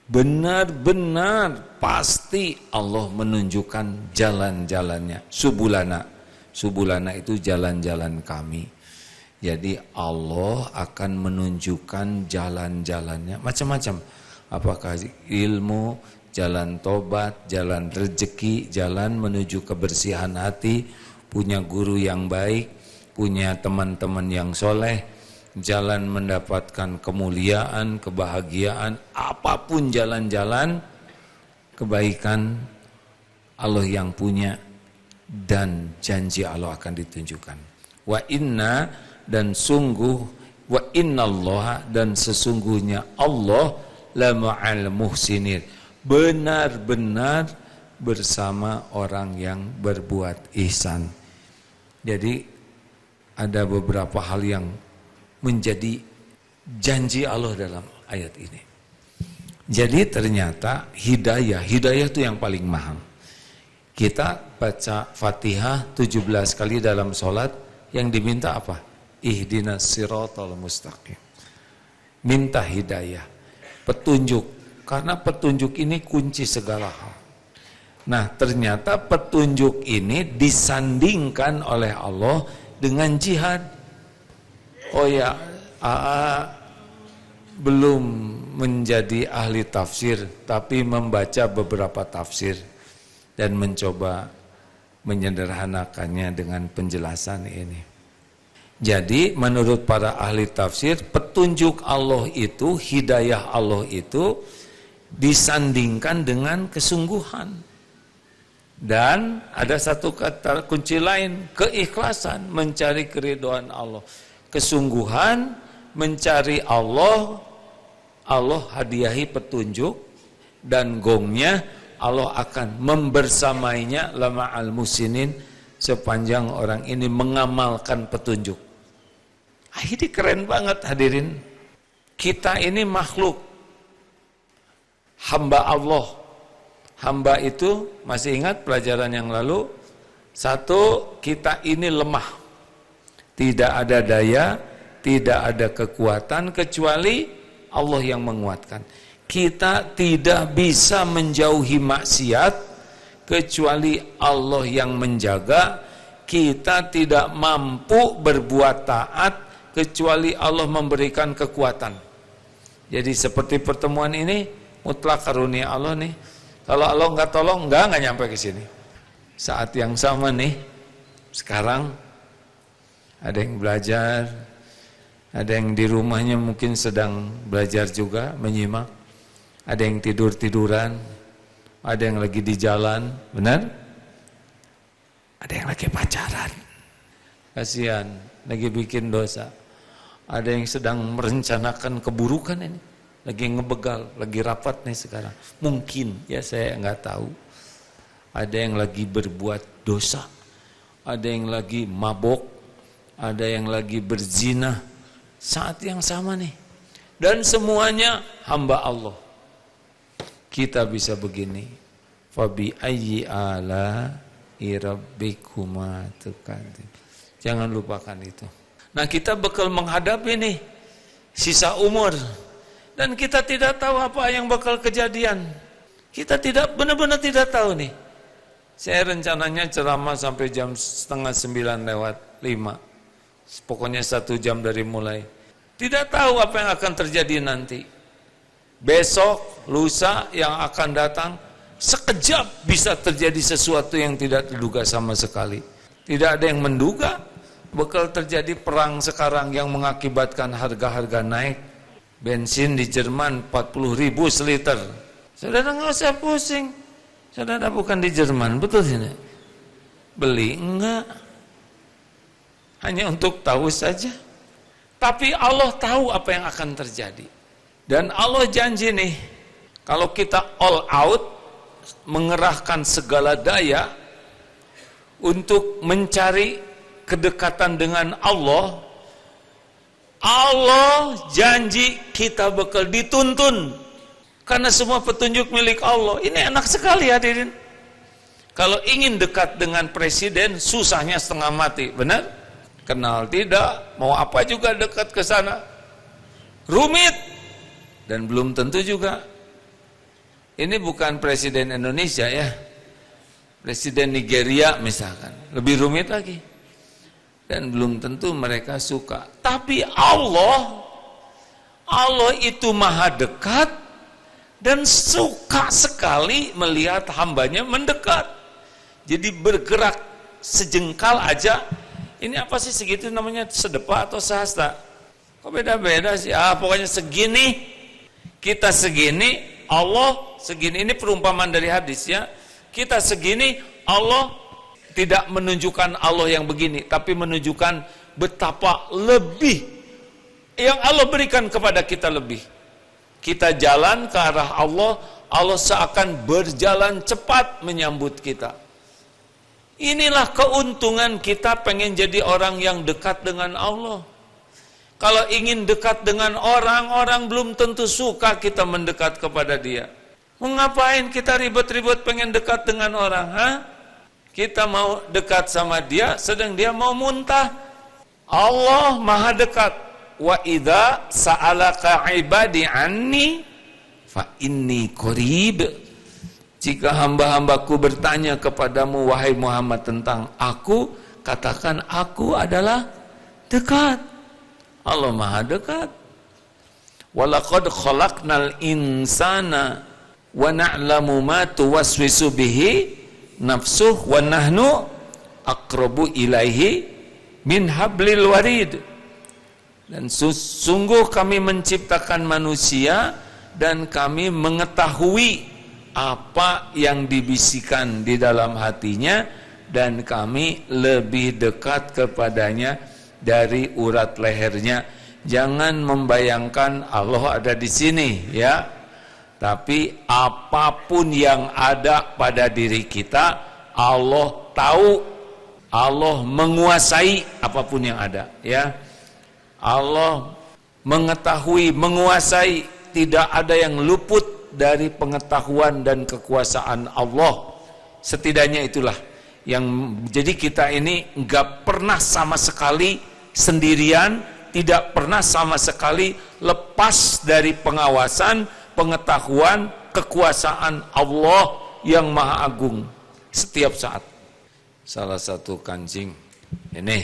benar-benar pasti Allah menunjukkan jalan-jalannya. Subulana itu jalan-jalan kami. Jadi Allah akan menunjukkan jalan-jalannya macam-macam. Apakah ilmu, jalan tobat, jalan rezeki, jalan menuju kebersihan hati, punya guru yang baik, punya teman-teman yang soleh, jalan mendapatkan kemuliaan, kebahagiaan, apapun jalan-jalan kebaikan Allah yang punya, dan janji Allah akan ditunjukkan. Wa inna, dan sungguh, wa innallaha, dan sesungguhnya Allah la ma'al muhsinin, benar-benar bersama orang yang berbuat ihsan. Jadi ada beberapa hal yang menjadi janji Allah dalam ayat ini. Jadi ternyata hidayah itu yang paling mahal. Kita baca Fatihah 17 kali dalam sholat, yang diminta apa? Ihdinas siratal mustaqim. Minta hidayah, petunjuk, karena petunjuk ini kunci segala hal. Nah, ternyata petunjuk ini disandingkan oleh Allah dengan jihad. Oh ya, belum menjadi ahli tafsir, tapi membaca beberapa tafsir dan mencoba menyederhanakannya dengan penjelasan ini. Jadi menurut para ahli tafsir, petunjuk Allah itu, hidayah Allah itu disandingkan dengan kesungguhan. Dan ada satu kata kunci lain, keikhlasan, mencari keridhaan Allah. Kesungguhan mencari Allah, Allah hadiahi petunjuk, dan gongnya Allah akan membersamainya lama al-musinin, sepanjang orang ini mengamalkan petunjuk. Ini keren banget hadirin. Kita ini makhluk hamba Allah. Hamba itu, masih ingat pelajaran yang lalu? Satu, kita ini lemah. Tidak ada daya, tidak ada kekuatan kecuali Allah yang menguatkan. Kita tidak bisa menjauhi maksiat kecuali Allah yang menjaga. Kita tidak mampu berbuat taat kecuali Allah memberikan kekuatan. Jadi seperti pertemuan ini mutlak karunia Allah nih. Kalau Allah nggak tolong, nggak nyampe ke sini. Saat yang sama nih, sekarang ada yang belajar, ada yang di rumahnya mungkin sedang belajar juga, menyimak. Ada yang tidur-tiduran, ada yang lagi di jalan, benar? Ada yang lagi pacaran, kasihan, lagi bikin dosa. Ada yang sedang merencanakan keburukan ini, lagi ngebegal, lagi rapat nih sekarang. Mungkin, ya saya nggak tahu. Ada yang lagi berbuat dosa, ada yang lagi mabok, ada yang lagi berzina. Saat yang sama nih, dan semuanya hamba Allah. Kita bisa begini, fabi ayyi ala'i rabbikuma tukadzib. Jangan lupakan itu. Nah, kita bakal menghadapi nih sisa umur, dan kita tidak tahu apa yang bakal kejadian. Kita tidak benar-benar tidak tahu nih. Saya rencananya ceramah sampai jam 8:30 pokoknya 1 jam dari mulai. Tidak tahu apa yang akan terjadi nanti. Besok, lusa yang akan datang, sekejap bisa terjadi sesuatu yang tidak terduga sama sekali. Tidak ada yang menduga bakal terjadi perang sekarang yang mengakibatkan harga-harga naik. Bensin di Jerman 40.000 seliter. Saudara nggak usah pusing. Saudara bukan di Jerman, betul sini. Beli enggak? Hanya untuk tahu saja. Tapi Allah tahu apa yang akan terjadi. Dan Allah janji nih, kalau kita all out, mengerahkan segala daya untuk mencari kedekatan dengan Allah, Allah janji kita bakal dituntun. Karena semua petunjuk milik Allah. Ini enak sekali hadirin. Kalau ingin dekat dengan presiden, susahnya setengah mati, benar? Kenal tidak, mau apa juga dekat ke sana. Rumit. Dan belum tentu juga Ini bukan presiden Indonesia ya. Presiden Nigeria misalkan, lebih rumit lagi. Dan belum tentu mereka suka. Tapi Allah itu maha dekat dan suka sekali melihat hambanya mendekat. Jadi bergerak sejengkal aja. Ini apa sih segitu namanya, sedepah atau sehasta? Kok beda-beda sih? Pokoknya segini, kita segini, Allah segini. Ini perumpamaan dari hadis ya. Kita segini, Allah tidak menunjukkan Allah yang begini, tapi menunjukkan betapa lebih yang Allah berikan kepada kita lebih. Kita jalan ke arah Allah, Allah seakan berjalan cepat menyambut kita. Inilah keuntungan kita pengen jadi orang yang dekat dengan Allah. Kalau ingin dekat dengan orang, orang belum tentu suka kita mendekat kepada dia. Mau ngapain kita ribet-ribet pengen dekat dengan orang? Kita mau dekat sama dia, sedang dia mau muntah. Allah maha dekat. Wa idza sa'alaka ibadi anni fa inni qarib. Jika hamba-hambaku bertanya kepadamu wahai Muhammad tentang aku, katakan aku adalah dekat. Allah maha dekat. Walaqad khalaqnal insana wa na'lamu ma tuwaswisu bihi nafsuh wa nahnu aqrabu ilaihi min hablil warid. Dan sungguh kami menciptakan manusia dan kami mengetahui apa yang dibisikkan di dalam hatinya, dan kami lebih dekat kepadanya dari urat lehernya. Jangan membayangkan Allah ada di sini ya. Tapi apapun yang ada pada diri kita, Allah tahu, Allah menguasai apapun yang ada ya. Allah mengetahui, menguasai, tidak ada yang luput dari pengetahuan dan kekuasaan Allah. Setidaknya itulah yang jadi kita ini enggak pernah sama sekali sendirian, tidak pernah sama sekali lepas dari pengawasan, pengetahuan, kekuasaan Allah yang maha agung setiap saat. Salah satu kancing ini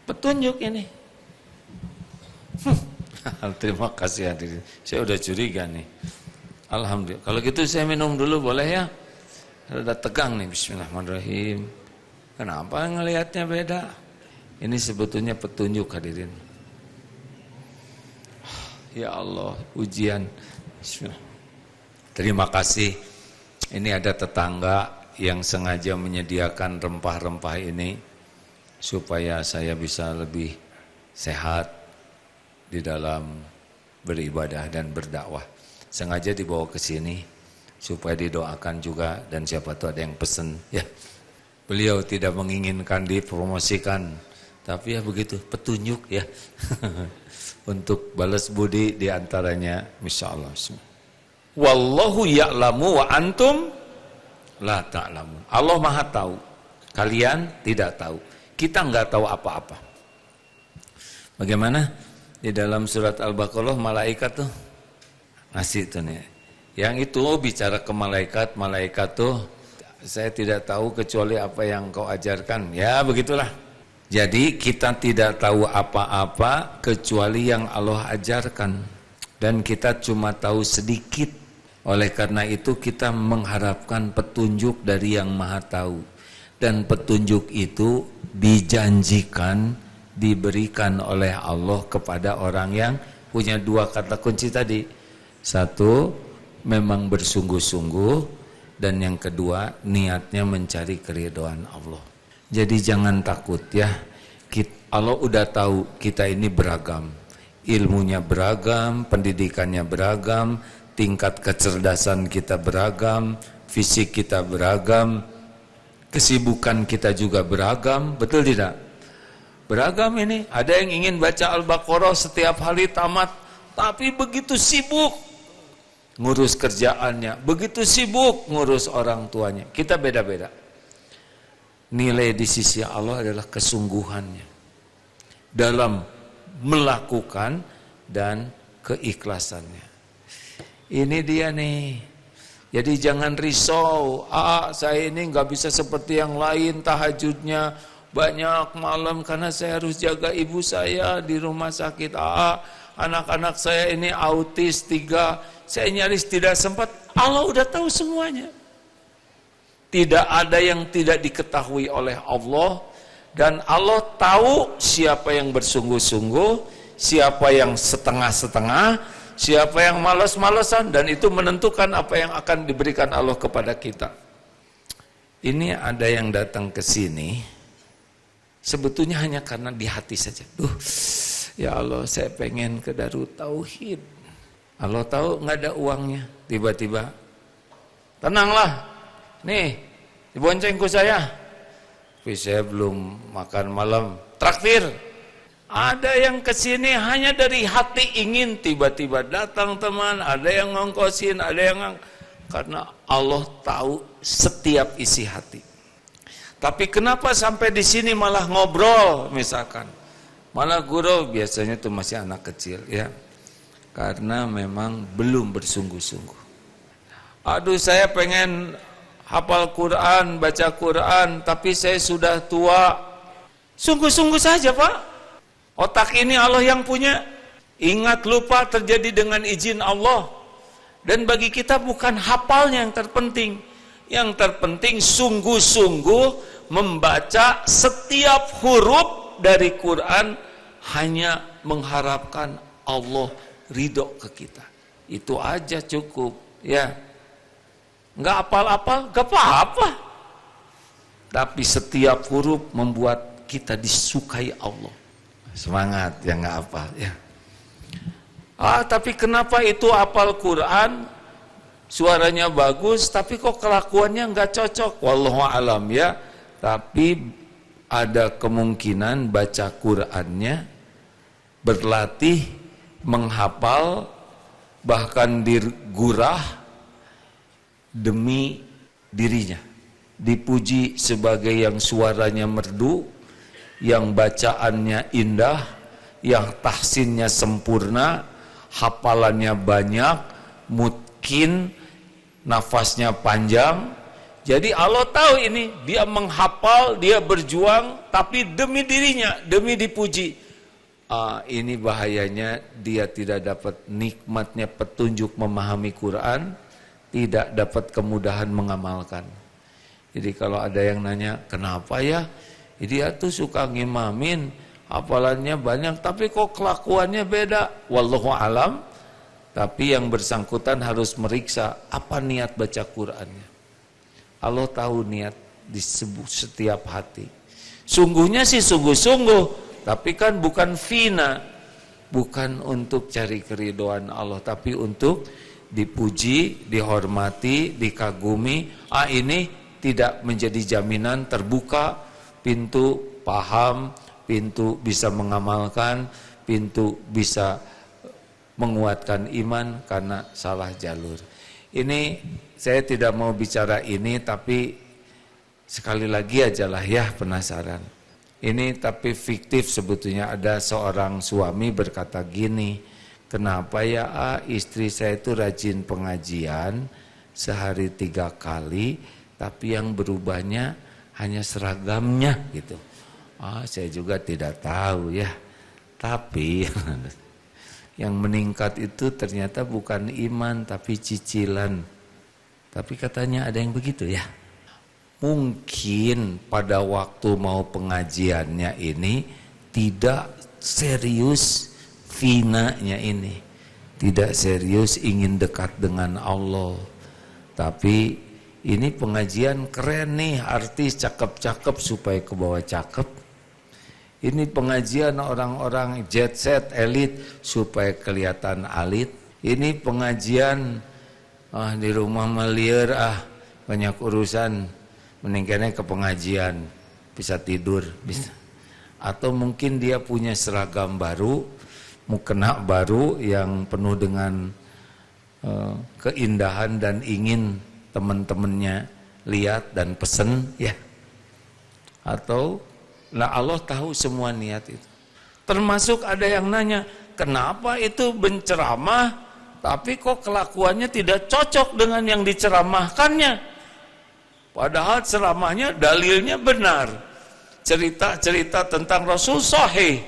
petunjuk ini. Terima kasih hadirin. Saya udah curiga nih. Alhamdulillah. Kalau gitu saya minum dulu boleh ya? Udah tegang nih. Bismillahirrahmanirrahim. Kenapa ngelihatnya beda? Ini sebetulnya petunjuk hadirin. Ya Allah, ujian. Bismillah. Terima kasih. Ini ada tetangga yang sengaja menyediakan rempah-rempah ini supaya saya bisa lebih sehat di dalam beribadah dan berdakwah. Sengaja dibawa ke sini supaya didoakan juga, dan siapa tahu ada yang pesen ya. Beliau tidak menginginkan dipromosikan, tapi ya begitu, petunjuk ya. Untuk balas budi diantaranya, insyaallah. Wallahu ya'lamu wa antum la ta'lamun. Allah maha tahu, kalian tidak tahu. Kita enggak tahu apa-apa. Bagaimana? Di dalam surat Al-Baqarah malaikat tuh ngasih tuh nih. Yang itu bicara ke malaikat, malaikat tuh saya tidak tahu kecuali apa yang kau ajarkan. Ya begitulah. Jadi kita tidak tahu apa-apa kecuali yang Allah ajarkan, dan kita cuma tahu sedikit. Oleh karena itu kita mengharapkan petunjuk dari yang maha tahu, dan petunjuk itu dijanjikan diberikan oleh Allah kepada orang yang punya dua kata kunci tadi. Satu, memang bersungguh-sungguh, dan yang kedua, niatnya mencari keridhaan Allah. Jadi jangan takut ya. Allah udah tahu kita ini beragam, ilmunya beragam, pendidikannya beragam, tingkat kecerdasan kita beragam, fisik kita beragam, kesibukan kita juga beragam, betul tidak? Beragam ini. Ada yang ingin baca Al-Baqarah setiap hari tamat, tapi begitu sibuk ngurus kerjaannya, begitu sibuk ngurus orang tuanya. Kita beda-beda. Nilai di sisi Allah adalah kesungguhannya dalam melakukan dan keikhlasannya. Ini dia nih. Jadi jangan risau, saya ini nggak bisa seperti yang lain tahajudnya banyak malam karena saya harus jaga ibu saya di rumah sakit. Anak-anak saya ini autis 3, saya nyaris tidak sempat. Allah udah tahu semuanya. Tidak ada yang tidak diketahui oleh Allah, dan Allah tahu siapa yang bersungguh-sungguh, siapa yang setengah-setengah, siapa yang malas-malasan, dan itu menentukan apa yang akan diberikan Allah kepada kita. Ini ada yang datang ke sini sebetulnya hanya karena di hati saja. Ya Allah, saya pengen ke Darut Tauhid. Allah tahu nggak ada uangnya. Tiba-tiba, tenanglah, nih dibonceng ku saya. Tapi saya belum makan malam, traktir. Ada yang kesini hanya dari hati ingin, tiba-tiba datang teman, ada yang ngongkosin, ada yang karena Allah tahu setiap isi hati. Tapi kenapa sampai di sini malah ngobrol misalkan? Malah guru biasanya itu masih anak kecil ya. Karena memang belum bersungguh-sungguh. Aduh, saya pengen hafal Quran, baca Quran, tapi saya sudah tua. Sungguh-sungguh saja, Pak. Otak ini Allah yang punya. Ingat lupa terjadi dengan izin Allah. Dan bagi kita bukan hafalnya yang terpenting. Yang terpenting sungguh-sungguh membaca setiap huruf dari Quran hanya mengharapkan Allah ridho ke kita. Itu aja cukup, ya. Enggak hafal-hafal, enggak apa-apa. Tapi setiap huruf membuat kita disukai Allah. Semangat yang enggak hafal, ya. Tapi kenapa itu hafal Quran, suaranya bagus, tapi kok kelakuannya enggak cocok? Wallahu alam, ya. Tapi ada kemungkinan baca Qurannya, berlatih, menghafal, bahkan digurah demi dirinya. Dipuji sebagai yang suaranya merdu, yang bacaannya indah, yang tahsinnya sempurna, hafalannya banyak, mungkin nafasnya panjang. Jadi Allah tahu ini, dia menghafal, dia berjuang, tapi demi dirinya, demi dipuji. Ini bahayanya, dia tidak dapat nikmatnya petunjuk memahami Quran, tidak dapat kemudahan mengamalkan. Jadi kalau ada yang nanya, kenapa ya? Dia tuh suka ngimamin, hafalannya banyak, tapi kok kelakuannya beda? Wallahu alam. Tapi yang bersangkutan harus meriksa apa niat baca Qurannya. Allah tahu niat di setiap hati. Sungguhnya sih sungguh-sungguh, tapi kan bukan fina, bukan untuk cari keridhaan Allah, tapi untuk dipuji, dihormati, dikagumi. Ini tidak menjadi jaminan terbuka pintu paham, pintu bisa mengamalkan, pintu bisa menguatkan iman karena salah jalur. Ini saya tidak mau bicara ini, tapi sekali lagi ajalah ya, penasaran. Ini tapi fiktif sebetulnya. Ada seorang suami berkata gini, kenapa ya istri saya itu rajin pengajian sehari 3 kali, tapi yang berubahnya hanya seragamnya gitu. Saya juga tidak tahu ya. Tapi yang meningkat itu ternyata bukan iman tapi cicilan. Tapi katanya ada yang begitu ya. Mungkin pada waktu mau pengajiannya ini tidak serius finanya ini. Tidak serius ingin dekat dengan Allah. Tapi ini pengajian keren nih, artis cakep-cakep supaya ke bawah cakep. Ini pengajian orang-orang jet set elit supaya kelihatan alit. Ini pengajian di rumah meliar banyak urusan, mendingnya ke pengajian bisa tidur bisa. Atau mungkin dia punya seragam baru, mukena baru yang penuh dengan keindahan dan ingin teman-temannya lihat dan pesen ya. Atau Allah tahu semua niat itu. Termasuk ada yang nanya, kenapa itu berceramah tapi kok kelakuannya tidak cocok dengan yang diceramahkannya. Padahal ceramahnya dalilnya benar. Cerita-cerita tentang Rasul sahih.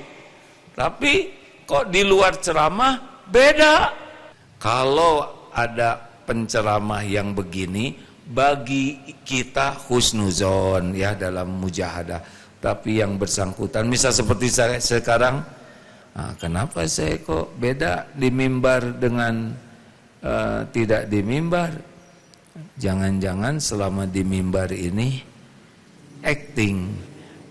Tapi kok di luar ceramah beda. Kalau ada penceramah yang begini, bagi kita husnuzon ya dalam mujahadah. Tapi yang bersangkutan, misal seperti saya sekarang, kenapa saya kok beda di mimbar dengan tidak di mimbar? Jangan-jangan selama di mimbar ini acting,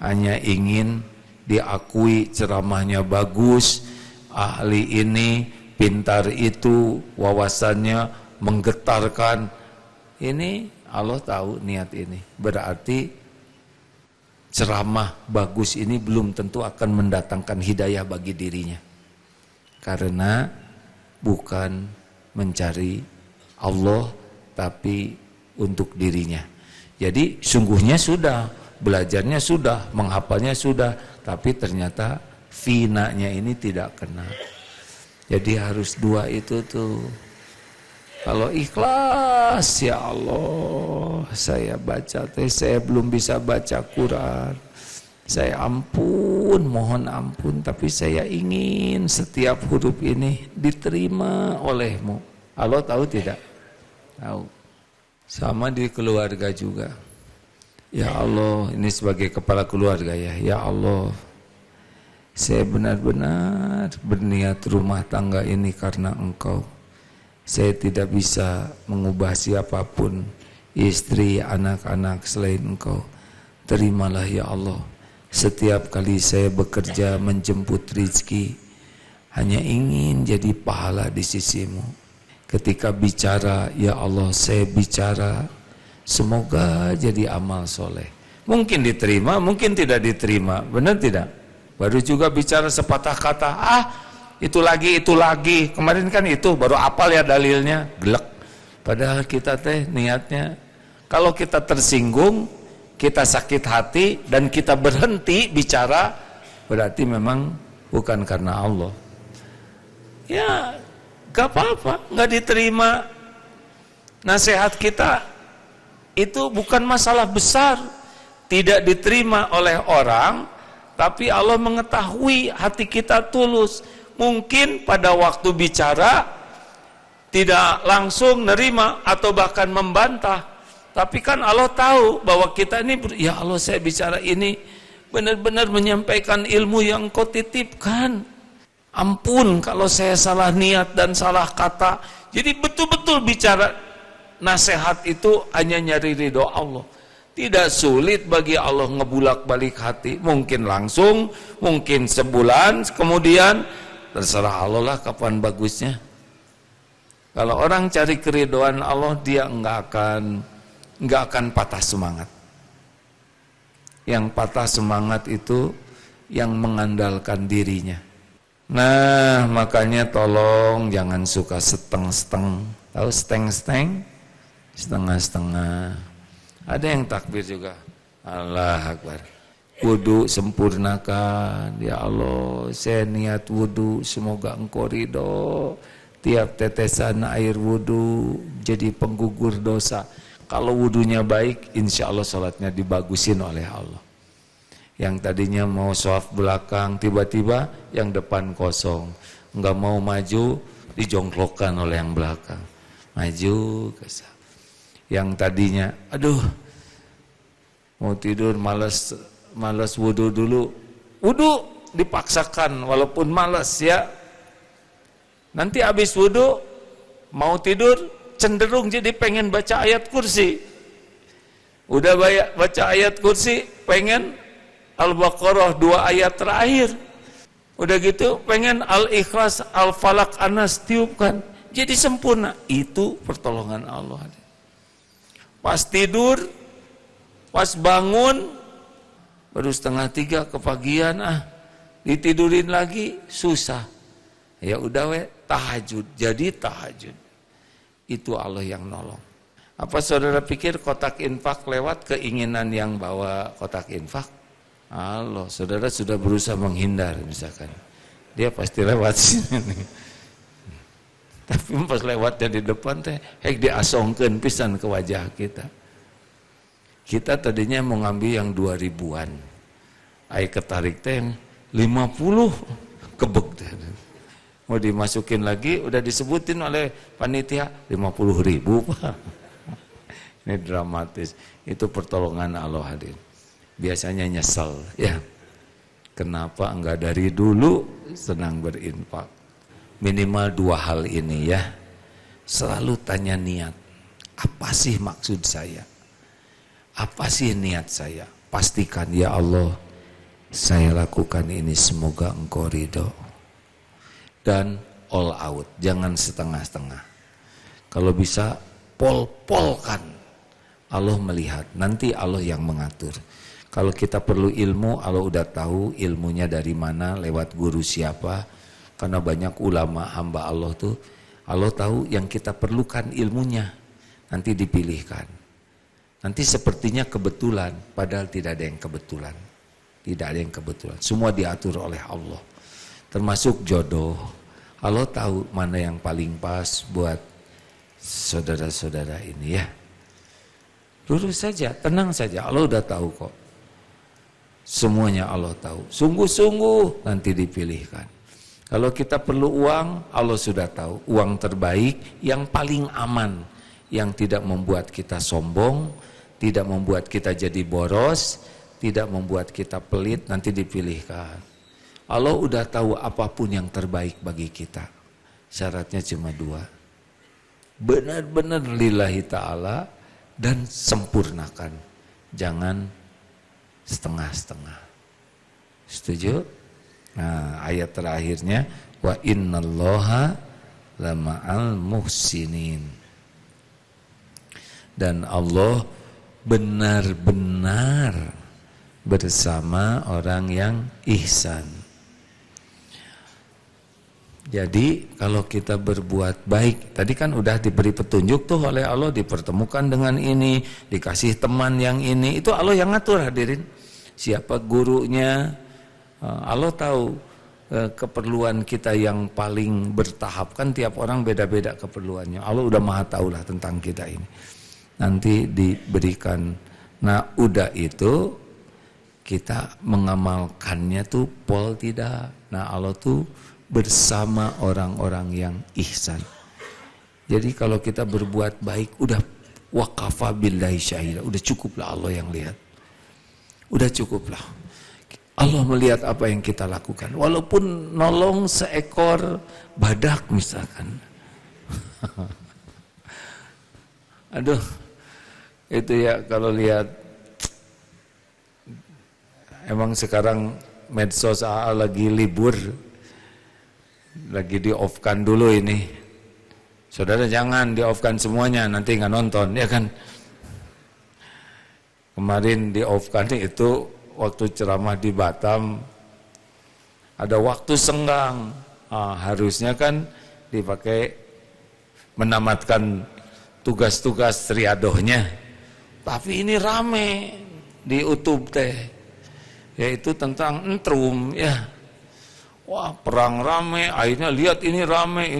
hanya ingin diakui ceramahnya bagus, ahli ini, pintar itu, wawasannya menggetarkan. Ini Allah tahu niat ini. Berarti ceramah bagus ini belum tentu akan mendatangkan hidayah bagi dirinya. Karena bukan mencari Allah, tapi untuk dirinya. Jadi sungguhnya sudah, belajarnya sudah, menghafalnya sudah, tapi ternyata finanya ini tidak kena. Jadi harus dua itu tuh. Kalau ikhlas, ya Allah, saya baca saya belum bisa baca Quran. Saya ampun, mohon ampun, tapi saya ingin setiap huruf ini diterima olehmu. Allah tahu tidak? Tahu. Sama di keluarga juga. Ya Allah, ini sebagai kepala keluarga ya. Ya Allah, saya benar-benar berniat rumah tangga ini karena Engkau. Saya tidak bisa mengubah siapapun, istri, anak-anak selain Engkau. Terimalah ya Allah. Setiap kali saya bekerja menjemput rizki, hanya ingin jadi pahala di sisimu. Ketika bicara, ya Allah saya bicara, semoga jadi amal soleh. Mungkin diterima, mungkin tidak diterima, benar tidak? Baru juga bicara sepatah kata, itu lagi, kemarin kan itu, baru apal ya dalilnya, gelek. Padahal kita niatnya, kalau kita tersinggung, kita sakit hati, dan kita berhenti bicara, berarti memang bukan karena Allah. Ya, gak apa-apa, gak diterima. Nasihat kita itu bukan masalah besar, tidak diterima oleh orang, tapi Allah mengetahui hati kita tulus. Mungkin pada waktu bicara tidak langsung nerima atau bahkan membantah, tapi kan Allah tahu bahwa kita ini, ya Allah saya bicara ini benar-benar menyampaikan ilmu yang Kau titipkan. Ampun kalau saya salah niat dan salah kata. Jadi betul-betul bicara nasihat itu hanya nyari ridho Allah. Tidak sulit bagi Allah ngebulak-balik hati. Mungkin langsung, mungkin sebulan, kemudian terserah Allah lah kapan bagusnya. Kalau orang cari keridhaan Allah, dia enggak akan patah semangat. Yang patah semangat itu yang mengandalkan dirinya. Nah, makanya tolong jangan suka seteng-seteng. Tahu seteng-seteng? Setengah-setengah. Ada yang takbir juga. Allah Akbar. Wudu sempurnakan. Ya Allah, saya niat wudu, semoga Engkau ridho. Tiap tetesan air wudu jadi penggugur dosa. Kalau wudunya baik, insya Allah sholatnya dibagusin oleh Allah. Yang tadinya mau shaf belakang, tiba-tiba yang depan kosong. Enggak mau maju, dijongklokkan oleh yang belakang. Maju ke sana. Yang tadinya, aduh, mau tidur malas wudu dulu. Wudu dipaksakan walaupun malas ya. Nanti habis wudu mau tidur cenderung jadi pengen baca ayat kursi. Udah baca ayat kursi, pengen Al-Baqarah 2 ayat terakhir. Udah gitu pengen Al-Ikhlas, Al-Falaq, An-Nas tiupkan. Jadi sempurna. Itu pertolongan Allah. Pas tidur, pas bangun, baru 2:30 kepagian, ditidurin lagi, susah. Ya udah tahajud, jadi tahajud. Itu Allah yang nolong. Apa saudara pikir kotak infak lewat keinginan yang bawa kotak infak? Allah, saudara sudah berusaha menghindar misalkan. Dia pasti lewat sini. Tapi pas lewatnya di depan teh hek diasongkeun pisan ke wajah kita. Kita tadinya mau ngambil yang 2000-an. Ai ketarik teh 50 kebek teh. Mau dimasukin lagi udah disebutin oleh panitia 50.000 Pak. Ini dramatis. Itu pertolongan Allah hadirin. Biasanya nyesel ya. Kenapa enggak dari dulu senang berinfak? Minimal 2 hal ini ya. Selalu tanya niat. Apa sih maksud saya? Apa sih niat saya? Pastikan ya Allah, saya lakukan ini semoga Engkau ridho. Dan all out, jangan setengah-setengah. Kalau bisa pol-polkan. Allah melihat, nanti Allah yang mengatur. Kalau kita perlu ilmu, Allah udah tahu ilmunya dari mana, lewat guru siapa. Karena banyak ulama hamba Allah tuh, Allah tahu yang kita perlukan ilmunya, nanti dipilihkan. Nanti sepertinya kebetulan, padahal tidak ada yang kebetulan. Tidak ada yang kebetulan, semua diatur oleh Allah. Termasuk jodoh, Allah tahu mana yang paling pas buat saudara-saudara ini ya. Lurus saja, tenang saja, Allah udah tahu kok. Semuanya Allah tahu, sungguh-sungguh nanti dipilihkan. Kalau kita perlu uang, Allah sudah tahu. Uang terbaik yang paling aman. Yang tidak membuat kita sombong, tidak membuat kita jadi boros, tidak membuat kita pelit, nanti dipilihkan. Allah udah tahu apapun yang terbaik bagi kita. Syaratnya cuma 2. Benar-benar lillahi ta'ala dan sempurnakan. Jangan setengah-setengah. Setuju? Nah, ayat terakhirnya wa innallaha lama'al muhsinin. Dan Allah benar-benar bersama orang yang ihsan. Jadi kalau kita berbuat baik, tadi kan udah diberi petunjuk tuh oleh Allah, dipertemukan dengan ini, dikasih teman yang ini, itu Allah yang ngatur hadirin. Siapa gurunya? Allah tahu keperluan kita yang paling bertahap, kan tiap orang beda-beda keperluannya. Allah udah maha tahu lah tentang kita ini. Nanti diberikan. Nah udah itu kita mengamalkannya tuh pol tidak. Nah Allah tuh bersama orang-orang yang ihsan. Jadi kalau kita berbuat baik udah waqafa billahi syahida, udah cukup lah Allah yang lihat. Udah cukup lah. Allah melihat apa yang kita lakukan. Walaupun nolong seekor badak misalkan. Aduh, itu ya kalau lihat. Emang sekarang medsos lagi libur. Lagi di-off-kan dulu ini. Saudara jangan di-off-kan semuanya, nanti nggak nonton, ya kan. Kemarin di-off-kan itu waktu ceramah di Batam, ada waktu senggang. Harusnya kan dipakai menamatkan tugas-tugas riadohnya. Tapi ini rame di YouTube teh, yaitu tentang entrum ya. Wah perang rame, akhirnya lihat ini rame.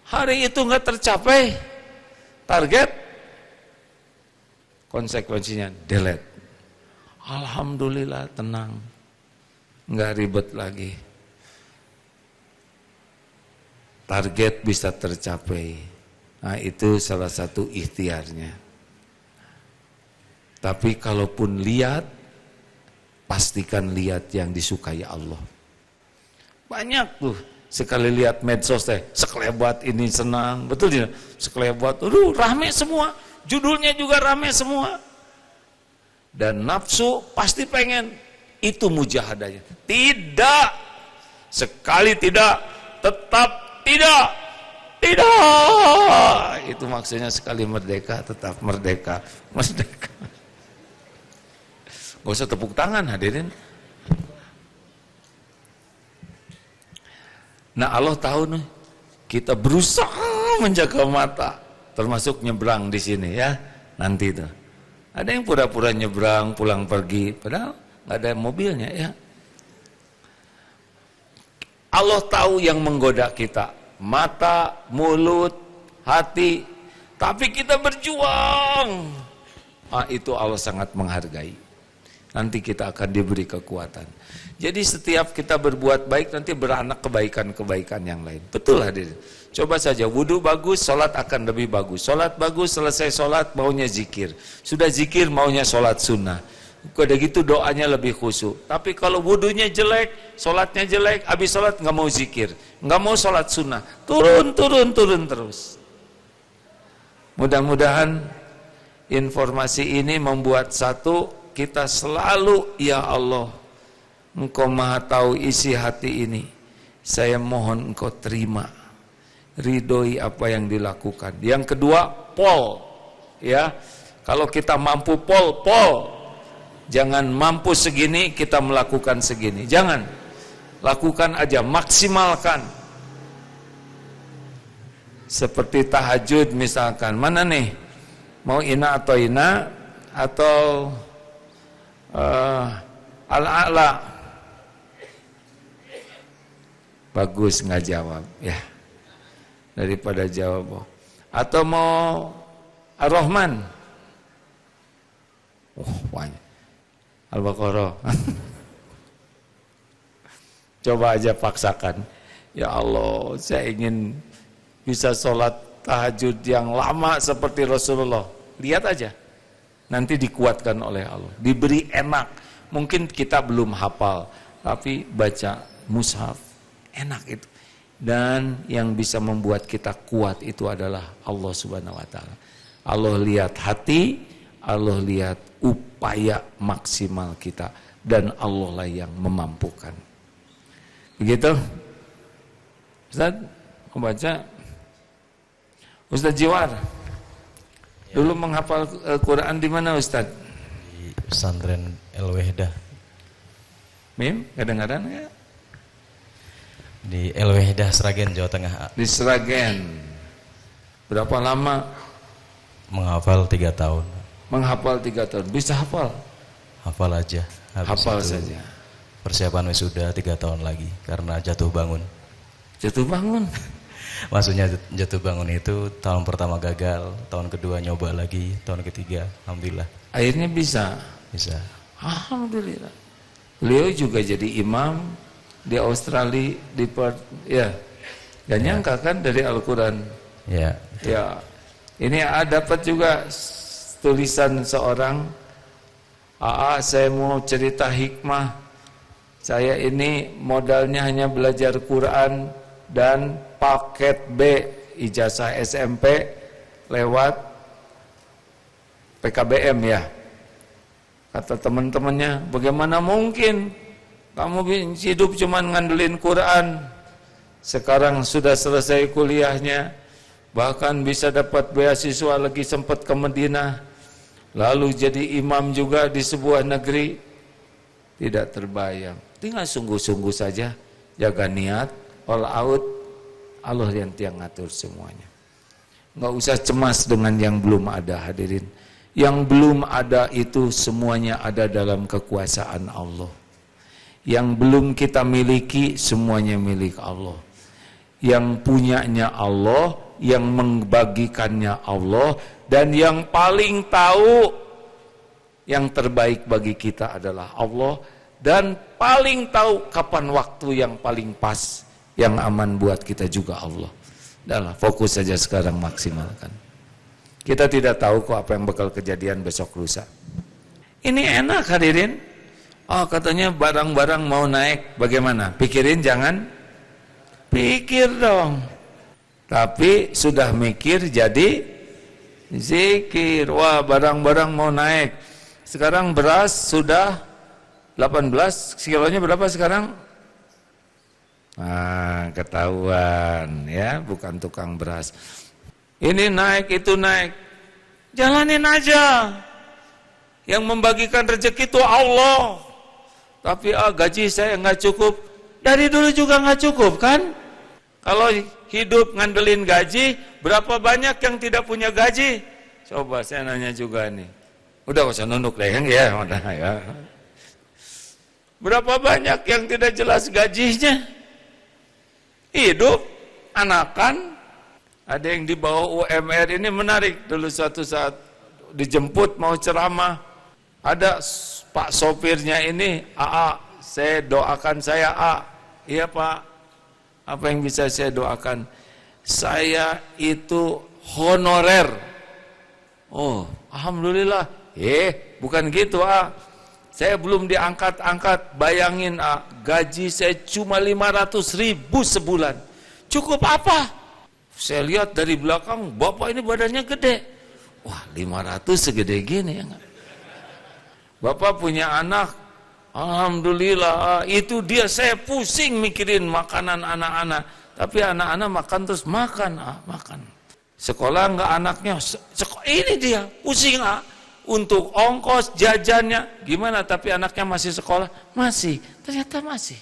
Hari itu nggak tercapai target, konsekuensinya delete. Alhamdulillah tenang, nggak ribet lagi. Target bisa tercapai. Nah itu salah satu ikhtiarnya. Tapi kalaupun lihat, pastikan lihat yang disukai Allah. Banyak tuh sekali lihat medsos teh, sekelebat ini senang, betul tidak? Sekelebat, aduh rame semua, judulnya juga rame semua. Dan nafsu pasti pengen, itu mujahadahnya. Tidak, sekali tidak, tetap tidak. Itu maksudnya sekali merdeka, tetap merdeka. Gak usah tepuk tangan hadirin. Nah Allah tahu nih, kita berusaha menjaga mata, termasuk nyebrang di sini ya, nanti itu. Ada yang pura-pura nyebrang, pulang pergi, padahal nggak ada mobilnya ya. Allah tahu yang menggoda kita, mata, mulut, hati, tapi kita berjuang. Itu Allah sangat menghargai. Nanti kita akan diberi kekuatan. Jadi setiap kita berbuat baik nanti beranak kebaikan-kebaikan yang lain. Betul hadirin. Coba saja wudu bagus, sholat akan lebih bagus. Sholat bagus, selesai sholat maunya zikir. Sudah zikir maunya sholat sunnah. Udah gitu doanya lebih khusyuk. Tapi kalau wudunya jelek, sholatnya jelek, habis sholat nggak mau zikir, nggak mau sholat sunnah, turun terus. Mudah-mudahan informasi ini membuat kita selalu, ya Allah, Engkau maha tahu isi hati ini. Saya mohon Engkau terima, ridhoi apa yang dilakukan. Yang kedua, pol, ya. Kalau kita mampu pol. Jangan mampu segini kita melakukan segini. Jangan. Lakukan aja, maksimalkan. Seperti tahajud misalkan. Mana nih? Mau ina atau al-a'la? Bagus nggak jawab ya, daripada jawab. Atau mau Ar-Rahman? Banyak. Al-Baqarah. Coba aja paksakan. Ya Allah, saya ingin bisa sholat tahajud yang lama seperti Rasulullah. Lihat aja, nanti dikuatkan oleh Allah, diberi enak. Mungkin kita belum hafal, tapi baca mushaf enak itu. Dan yang bisa membuat kita kuat itu adalah Allah Subhanahu wa taala. Allah lihat hati, Allah lihat upaya maksimal kita, dan Allah lah yang memampukan. Begitu? Ustaz, mau baca? Ustaz Jiwar. Dulu menghafal Quran di mana Ustaz? Di pesantren El-Wehdah. Mim, kadang-kadang ya? Di El-Wehdah, Sragen, Jawa Tengah. Di Sragen. Berapa lama? Menghafal 3 tahun. Menghafal 3 tahun. Bisa hafal? Hafal aja. Hafal saja. Persiapan wisuda 3 tahun lagi karena jatuh bangun. Jatuh bangun? Maksudnya jatuh bangun itu tahun pertama gagal, tahun kedua nyoba lagi, tahun ketiga alhamdulillah. Akhirnya bisa? Bisa. Alhamdulillah. Beliau juga jadi imam di Australia, di Perth, ya. Gak nyangka kan dari Al-Quran. Ya. Ya. Ini dapat juga tulisan seorang, saya mau cerita hikmah. Saya ini modalnya hanya belajar Quran dan paket B ijazah SMP lewat PKBM ya. Kata teman-temannya, bagaimana mungkin kamu hidup cuma ngandelin Quran, sekarang sudah selesai kuliahnya, bahkan bisa dapat beasiswa lagi, sempat ke Madinah, lalu jadi imam juga di sebuah negeri. Tidak terbayang. Tinggal sungguh-sungguh saja, jaga niat, all out, Allah yang ngatur semuanya. Nggak usah cemas dengan yang belum ada hadirin. Yang belum ada itu semuanya ada dalam kekuasaan Allah. Yang belum kita miliki semuanya milik Allah. Yang punyanya Allah, yang membagikannya Allah, dan yang paling tahu yang terbaik bagi kita adalah Allah, dan paling tahu kapan waktu yang paling pas, yang aman buat kita juga Allah. Dahlah, fokus saja sekarang, maksimalkan. Kita tidak tahu kok apa yang bakal kejadian besok lusa. Ini enak hadirin. Katanya barang-barang mau naik, bagaimana? Pikirin jangan? Pikir dong. Tapi sudah mikir jadi zikir. Wah, barang-barang mau naik. Sekarang beras sudah 18, kilonya berapa sekarang? Ketahuan ya, bukan tukang beras. Ini naik, itu naik. Jalanin aja. Yang membagikan rezeki itu Allah. Tapi gaji saya nggak cukup. Dari dulu juga nggak cukup kan? Kalau hidup ngandelin gaji, berapa banyak yang tidak punya gaji? Coba saya nanya juga nih. Udah usah nunduk deh ya. Berapa banyak yang tidak jelas gajinya? Hidup anakan. Ada yang di bawah UMR ini menarik. Dulu suatu saat dijemput mau ceramah, ada Pak sopirnya ini, AA, saya doakan saya A. Iya Pak, apa yang bisa saya doakan? Saya itu honorer. Oh, alhamdulillah. Bukan gitu A. Saya belum diangkat-angkat. Bayangin A, gaji saya cuma 500.000 sebulan. Cukup apa? Saya lihat dari belakang, bapak ini badannya gede. Wah, 500 segede gini ya. Bapak punya anak, alhamdulillah. Itu dia, saya pusing mikirin makanan anak-anak. Tapi anak-anak makan terus makan, makan. Sekolah enggak anaknya, ini dia, pusing untuk ongkos jajannya. Gimana? Tapi anaknya masih sekolah? Masih, ternyata masih.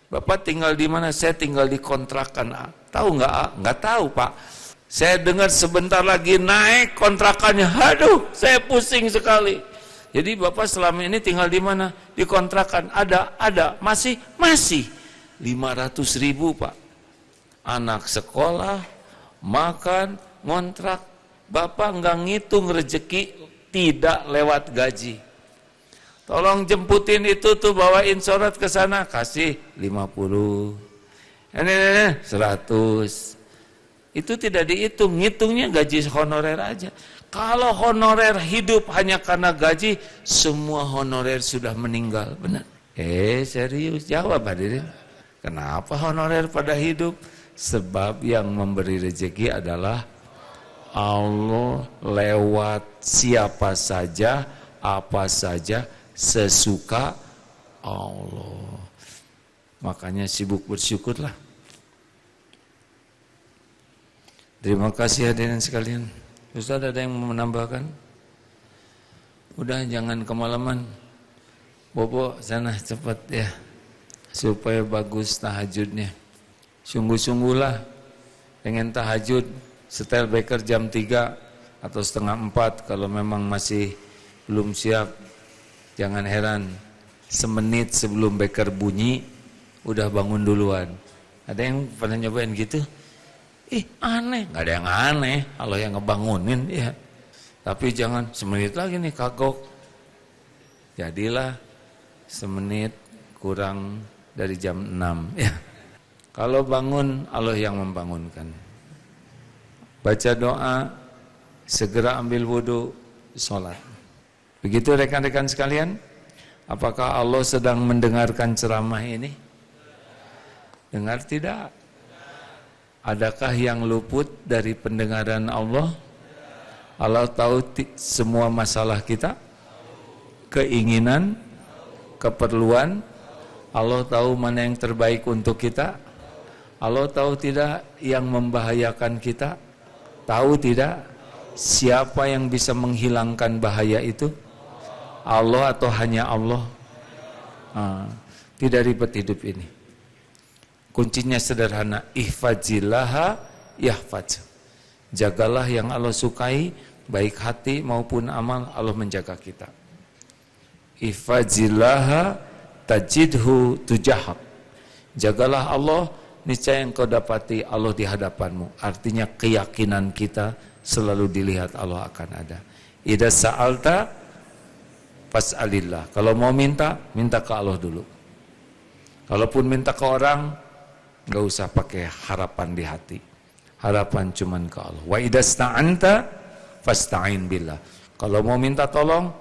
Bapak tinggal di mana? Saya tinggal di kontrakan A. Tahu nggak? Nggak tahu Pak. Saya dengar sebentar lagi naik kontrakannya. Aduh, saya pusing sekali. Jadi Bapak selama ini tinggal di mana? Di kontrakan. Ada. Masih 500.000 Pak. Anak sekolah, makan, ngontrak. Bapak nggak ngitung rezeki tidak lewat gaji. Tolong jemputin itu tuh, bawain surat ke sana, kasih 50. Ini 100. Itu tidak dihitung, ngitungnya gaji honorer aja. Kalau honorer hidup hanya karena gaji, semua honorer sudah meninggal, benar? Serius, jawab hadirin. Kenapa honorer pada hidup? Sebab yang memberi rezeki adalah Allah lewat siapa saja, apa saja, sesuka Allah. Makanya sibuk bersyukurlah. Terima kasih hadirin sekalian. Ustaz ada yang mau menambahkan? Udah, jangan kemalaman. Bobo sana cepat ya, supaya bagus tahajudnya. Sungguh-sungguhlah pengen tahajud setel beker jam 3 atau setengah 4. Kalau memang masih belum siap, jangan heran, semenit sebelum beker bunyi udah bangun duluan. Ada yang pernah nyobain gitu? Aneh. Nggak ada yang aneh, Allah yang ngebangunin ya. Tapi jangan semenit lagi nih kagok. Jadilah semenit kurang dari jam 6 ya. Kalau bangun, Allah yang membangunkan. Baca doa, segera ambil wudhu, sholat. Begitu rekan-rekan sekalian. Apakah Allah sedang mendengarkan ceramah ini? Dengar tidak? Adakah yang luput dari pendengaran Allah? Allah tahu semua masalah kita, keinginan, keperluan. Allah tahu mana yang terbaik untuk kita. Allah tahu tidak yang membahayakan kita? Tahu tidak siapa yang bisa menghilangkan bahaya itu? Allah atau hanya Allah? Tidak ribet hidup ini. Kuncinya sederhana, ihfazillaha yahfaz. Jagalah yang Allah sukai, baik hati maupun amal, Allah menjaga kita. Ihfazillaha tajidhu tujahak. Jagalah Allah, niscaya engkau dapati Allah di hadapanmu. Artinya keyakinan kita selalu dilihat Allah akan ada. Idza sa'alta fas'alillah. Kalau mau minta, minta ke Allah dulu. Kalaupun minta ke orang, enggak usah pakai harapan di hati. Harapan cuman ke Allah. Wa idza sta'anta fasta'in billah. Kalau mau minta tolong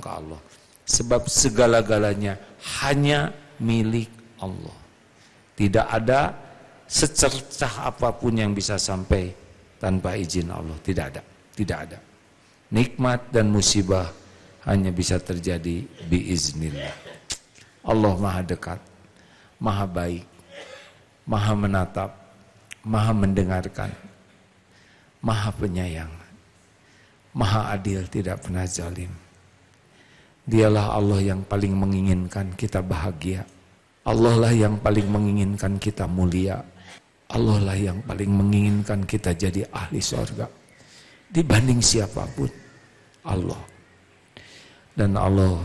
ke Allah. Sebab segala-galanya hanya milik Allah. Tidak ada secercah apapun yang bisa sampai tanpa izin Allah. Tidak ada. Nikmat dan musibah hanya bisa terjadi biiznillah. Allah Maha dekat, Maha baik, Maha menatap, Maha mendengarkan, Maha penyayang, Maha adil, tidak pernah zalim. Dialah Allah yang paling menginginkan kita bahagia. Allah lah yang paling menginginkan kita mulia. Allah lah yang paling menginginkan kita jadi ahli surga. Dibanding siapapun, Allah. Dan Allah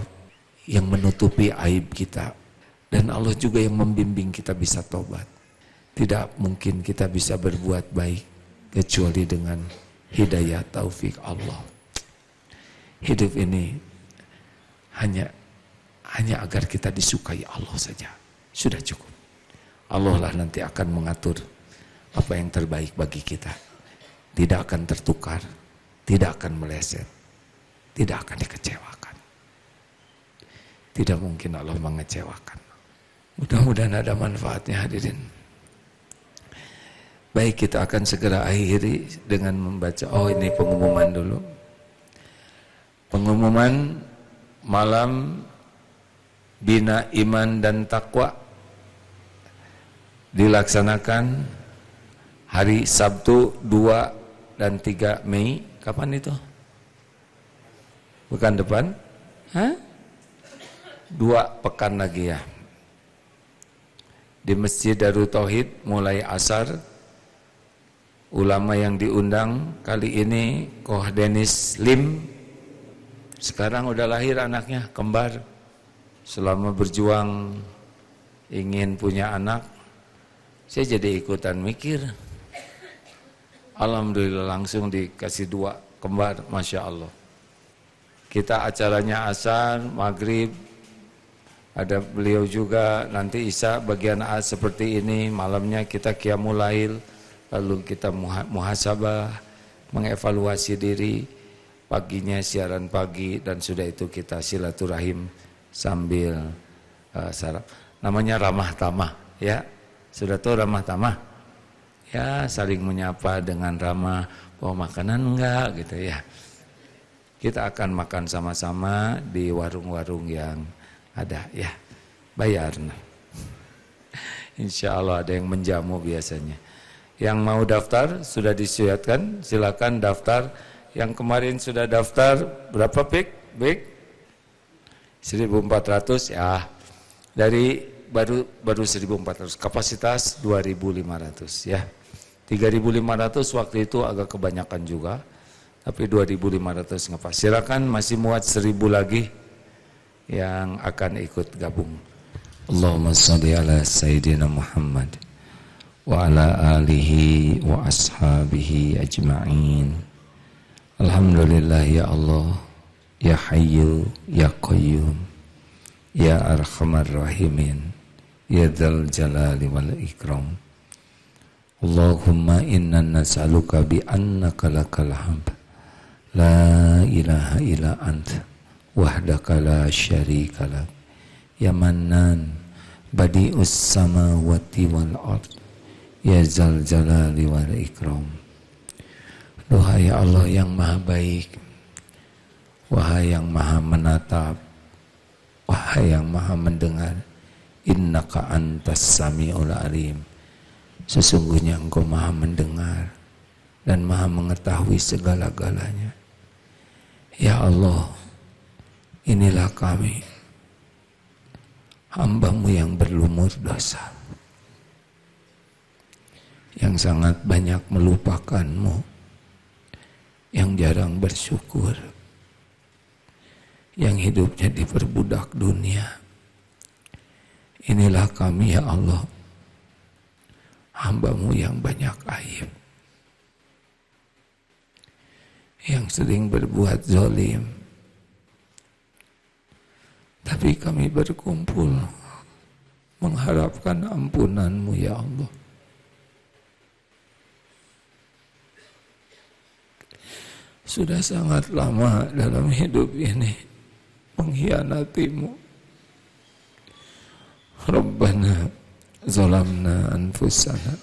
yang menutupi aib kita. Dan Allah juga yang membimbing kita bisa tobat. Tidak mungkin kita bisa berbuat baik kecuali dengan hidayah taufik Allah. Hidup ini hanya agar kita disukai Allah saja, sudah cukup. Allah lah nanti akan mengatur apa yang terbaik bagi kita. Tidak akan tertukar, tidak akan meleset, tidak akan dikecewakan. Tidak mungkin Allah mengecewakan. Mudah-mudahan ada manfaatnya, hadirin. Baik, kita akan segera akhiri dengan membaca. Oh, ini pengumuman dulu. Pengumuman malam Bina Iman dan Takwa dilaksanakan hari Sabtu 2 dan 3 Mei. Kapan itu? Pekan depan? 2 pekan lagi ya. Di Masjid Darut Tauhid mulai asar. Ulama yang diundang kali ini Koh Denis Lim. Sekarang udah lahir anaknya, kembar. Selama berjuang ingin punya anak, saya jadi ikutan mikir. Alhamdulillah langsung dikasih 2 kembar, Masya Allah. Kita acaranya asar, maghrib, ada beliau juga, nanti isya bagian A seperti ini, malamnya kita qiyamul lail, lalu kita muhasabah, mengevaluasi diri, paginya siaran pagi, dan sudah itu kita silaturahim sambil sarap. Namanya ramah tamah, ya. Sudah tahu ramah tamah? Ya, saling menyapa dengan ramah, bawa makanan enggak gitu ya. Kita akan makan sama-sama di warung-warung yang ada ya. Bayar. Insya Allah ada yang menjamu biasanya. Yang mau daftar sudah disiapkan, silakan daftar. Yang kemarin sudah daftar berapa Bik? 1.400 ya. Dari baru 1.400, kapasitas 2.500 ya. 3.500 waktu itu agak kebanyakan juga, tapi 2.500 ngepas. Silakan, masih muat 1.000 lagi yang akan ikut gabung. Allahumma shalli ala Sayyidina Muhammad wa ala alihi wa ashabihi ajma'in. Alhamdulillah ya Allah, ya Hayyu ya Qayyum, ya Arhamar Rahimin, ya Dzal Jalali wal Ikram. Allahumma inna nas'aluka bi annaka lakal hamd la ilaha illa anta wahdaka la syarika lak ya Mannan badi'us samawati wal ard ya Dzal Jalali wal Ikram. Wahai Allah yang maha baik, wahai yang maha menatap, wahai yang maha mendengar, innaka antas sami'ul alim. Sesungguhnya engkau maha mendengar dan maha mengetahui segala-galanya. Ya Allah, inilah kami, hamba-Mu yang berlumur dosa, yang sangat banyak melupakan-Mu, yang jarang bersyukur, yang hidupnya diperbudak dunia. Inilah kami ya Allah, hamba-Mu yang banyak aib, yang sering berbuat zalim, tapi kami berkumpul mengharapkan ampunan-Mu ya Allah. Sudah sangat lama dalam hidup ini mengkhianati-Mu. Rabbana zalamna anfusana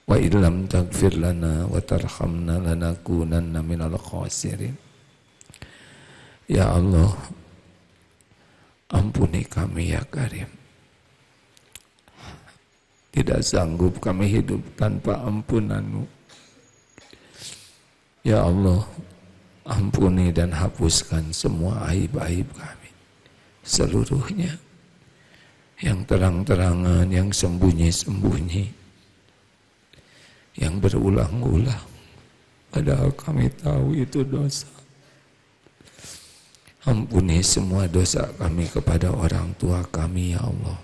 wa illam taghfir lana wa tarhamna lanakunanna minal khasirin. Ya Allah, ampuni kami ya Karim. Tidak sanggup kami hidup tanpa ampunan-Mu. Ya Allah, ampuni dan hapuskan semua aib-aib kami seluruhnya, yang terang-terangan, yang sembunyi-sembunyi, yang berulang-ulang, padahal kami tahu itu dosa. Ampuni semua dosa kami kepada orang tua kami ya Allah.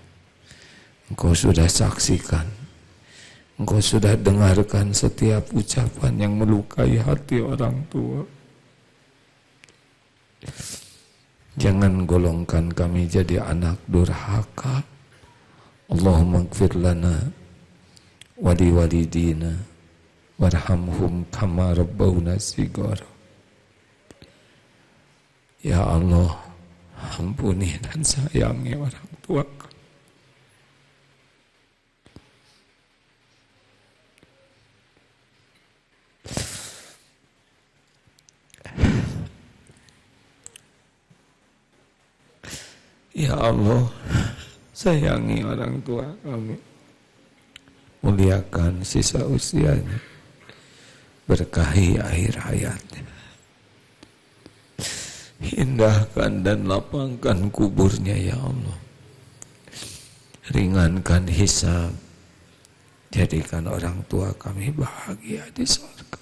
Engkau sudah saksikan, Engkau sudah dengarkan setiap ucapan yang melukai hati orang tua. Jangan golongkan kami jadi anak durhaka. Allahumma ighfir lana wa liwalidina warhamhum kama rabbawna shighara. Ya Allah, ampuni dan sayangi orang tua kami. Ya Allah, sayangi orang tua kami, muliakan sisa usianya, berkahi akhir hayatnya, indahkan dan lapangkan kuburnya ya Allah, ringankan hisab, jadikan orang tua kami bahagia di surga.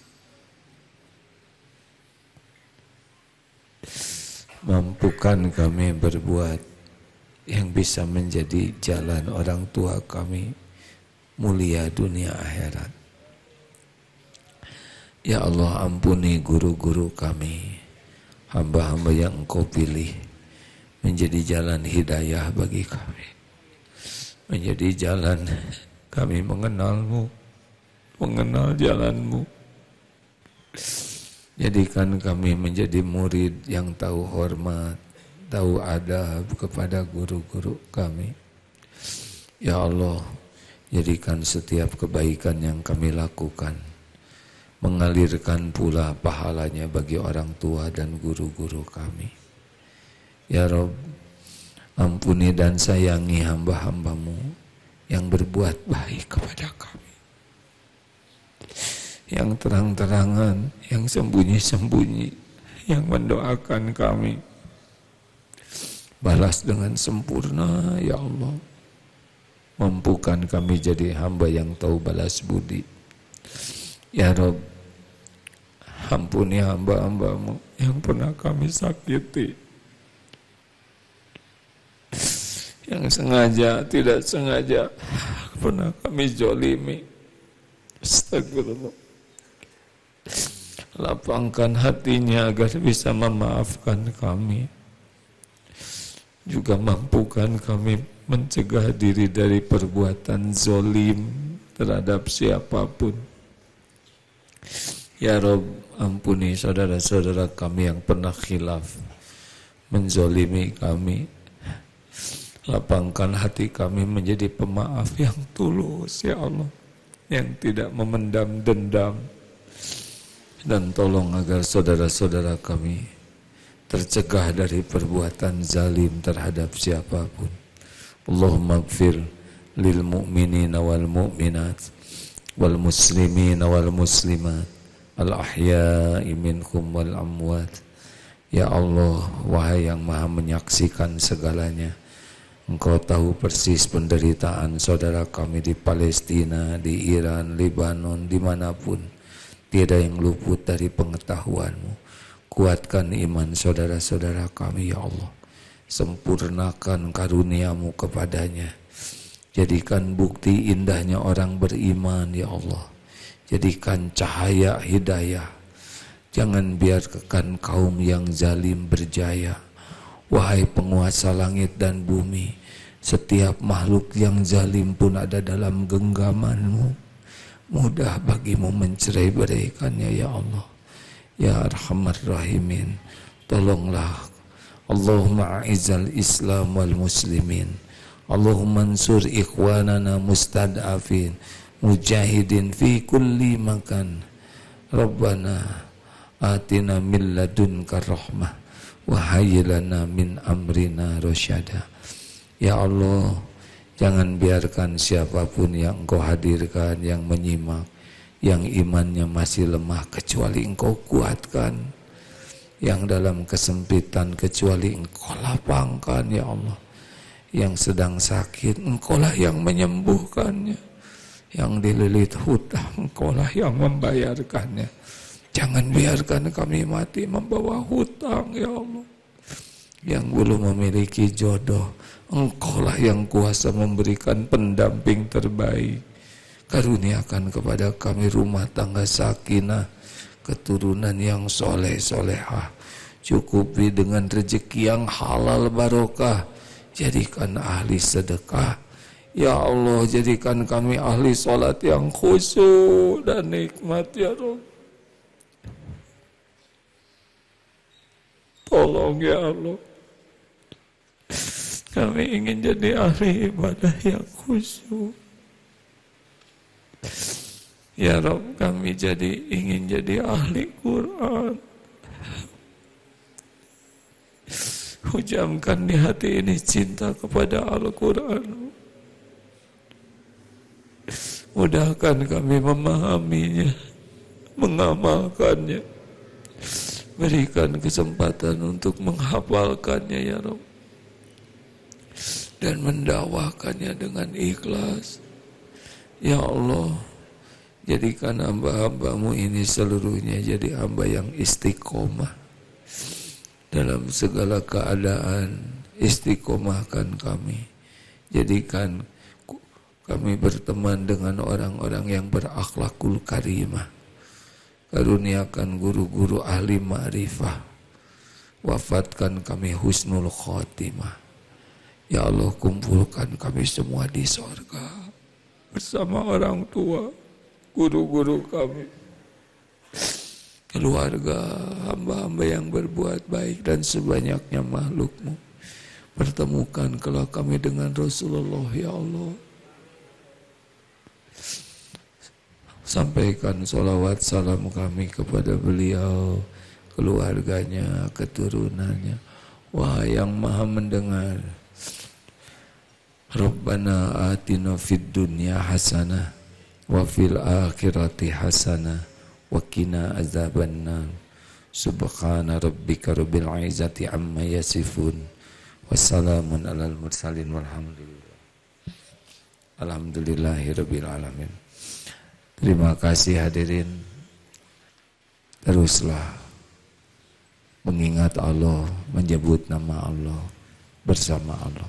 Mampukan kami berbuat yang bisa menjadi jalan orang tua kami mulia dunia akhirat. Ya Allah, ampuni guru-guru kami, hamba-hamba yang Engkau pilih menjadi jalan hidayah bagi kami, menjadi jalan kami mengenal-Mu, mengenal jalan-Mu. Jadikan kami menjadi murid yang tahu hormat, tahu adab kepada guru-guru kami. Ya Allah, jadikan setiap kebaikan yang kami lakukan mengalirkan pula pahalanya bagi orang tua dan guru-guru kami. Ya Rabb, ampuni dan sayangi hamba-hamba-Mu yang berbuat baik kepada kami, yang terang-terangan, yang sembunyi-sembunyi, yang mendoakan kami. Balas dengan sempurna ya Allah. Mampukan kami jadi hamba yang tahu balas budi. Ya Rabb, ampuni hamba-hamba-Mu yang pernah kami sakiti, yang sengaja, tidak sengaja pernah kami zalimi. Astagfirullah. Lapangkan hatinya agar bisa memaafkan kami. Juga mampukan kami mencegah diri dari perbuatan zalim terhadap siapapun. Ya Rabb, ampuni saudara-saudara kami yang pernah khilaf, menzalimi kami. Lapangkan hati kami menjadi pemaaf yang tulus ya Allah, yang tidak memendam dendam. Dan tolong agar saudara-saudara kami tercegah dari perbuatan zalim terhadap siapapun. Allahumma ighfir lil mu'minina wal mu'minat wal muslimina wal muslimat al ahya'i minkum wal amwat. Ya Allah, wahai yang maha menyaksikan segalanya, Engkau tahu persis penderitaan saudara kami di Palestina, di Iran, Lebanon, dimanapun. Tiada yang luput dari pengetahuan-Mu. Kuatkan iman saudara-saudara kami ya Allah. Sempurnakan karunia-Mu kepadanya. Jadikan bukti indahnya orang beriman ya Allah. Jadikan cahaya hidayah. Jangan biarkan kaum yang zalim berjaya. Wahai penguasa langit dan bumi, setiap makhluk yang zalim pun ada dalam genggaman-Mu. Mudah bagimu mencerai beraikannya ya Allah. Ya Arhamar Rahimin, tolonglah. Allahumma a'izzal Islam wal muslimin. Allahumma ansur ikhwanana mustad'afin mujahidin fi kulli makan. Rabbana atina min ladunka rahmah wa hayyi lana min amrina rasyada. Ya Allah, jangan biarkan siapapun yang Engkau hadirkan, yang menyimak, yang imannya masih lemah, kecuali Engkau kuatkan. Yang dalam kesempitan, kecuali Engkau lapangkan ya Allah. Yang sedang sakit, Engkaulah yang menyembuhkannya. Yang dililit hutang, Engkaulah yang membayarkannya. Jangan biarkan kami mati membawa hutang ya Allah. Yang belum memiliki jodoh, Engkaulah yang kuasa memberikan pendamping terbaik. Karuniakan kepada kami rumah tangga sakinah, keturunan yang soleh solehah, cukupi dengan rezeki yang halal barokah, jadikan ahli sedekah. Ya Allah, jadikan kami ahli sholat yang khusyuk dan nikmat ya Rabb. Tolong ya Allah, kami ingin jadi ahli ibadah yang khusyuk. Ya Rabb, kami ingin jadi ahli Quran. Hujamkan di hati ini cinta kepada Al-Quran. Mudahkan kami memahaminya, mengamalkannya. Berikan kesempatan untuk menghafalkannya ya Rabb, dan mendakwakannya dengan ikhlas. Ya Allah, jadikan hamba-hambamu ini seluruhnya jadi hamba yang istiqomah dalam segala keadaan. Istiqomahkan kami, jadikan kami berteman dengan orang-orang yang berakhlakul karimah. Karuniakan guru-guru ahli ma'rifah. Wafatkan kami husnul khotimah. Ya Allah, kumpulkan kami semua di sorga bersama orang tua, guru-guru kami, keluarga, hamba-hamba yang berbuat baik, dan sebanyaknya makhluk-Mu. Pertemukan kelak kami dengan Rasulullah ya Allah. Sampaikan sholawat salam kami kepada beliau, keluarganya, keturunannya. Wahai yang maha mendengar, Rabbana atina fid dunya hasanah wa fil akhirati hasanah wa qina azabannar. Subhana rabbika rabbil izzati amma yasifun. Wassalamun alal mursalin walhamdulillah. Alhamdulillahirabbil alamin. Terima kasih hadirin. Teruslah mengingat Allah, menyebut nama Allah, bersama Allah.